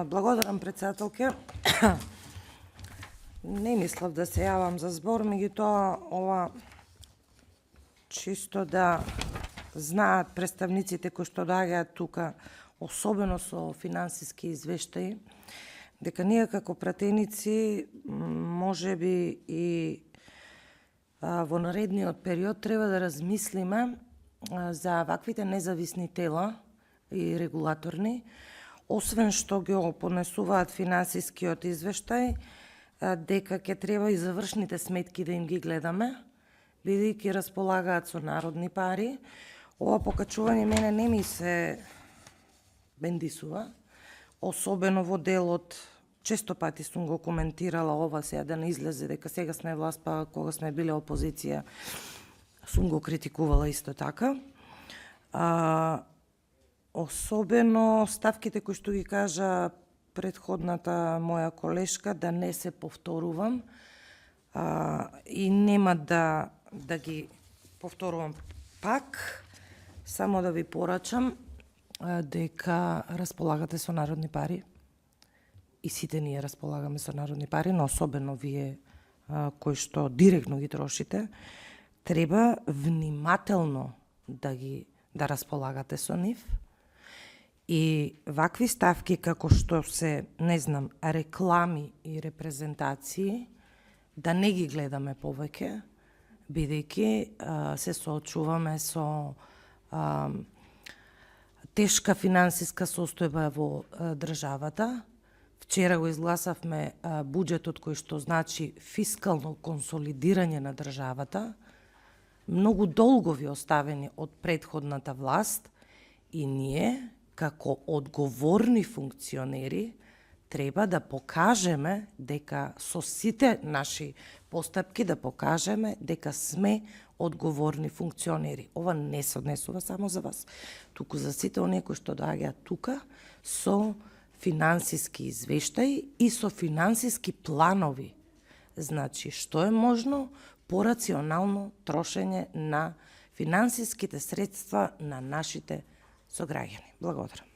Благодарам, председателке. Не мислев да се јавам за збор, меѓутоа ова чисто да знаат представниците кои што доаѓаат тука, особено со финансиски извештаи, дека ние како пратеници можеби и во наредниот период треба да размислиме за ваквите независни тела и регулаторни, освен што ги понесуваат финансискиот извештај, дека ќе треба и завршните сметки да им ги гледаме, бидејќи располагаат со народни пари. Ова покачување мене не ми се бендисува, особено во делот, често пати сум го коментирала ова, сега да не излезе дека сега сме власт, па кога сме биле опозиција сум го критикувала исто така. Особено ставките кои што ги кажа предходната моја колешка, да не се повторувам и нема да ги повторувам пак, само да ви порачам дека располагате со народни пари и сите ние располагаме со народни пари, но особено вие кои што директно ги трошите, треба внимателно да располагате со нив. И вакви ставки како што се, не знам, реклами и репрезентации, да не ги гледаме повеќе, бидејќи се соочуваме со тешка финансиска состојба во државата. Вчера го изгласавме буџетот кој што значи фискално консолидирање на државата, многу долгови оставени од претходната власт, и ние како одговорни функционери треба да покажеме дека со сите наши постапки да покажеме дека сме одговорни функционери. Ова не се однесува само за вас, туку за сите оние кои што доаѓаат тука со финансиски извештаи и со финансиски планови. Значи, што е можно порационално трошење на финансиските средства на нашите сограѓани. Благодарам.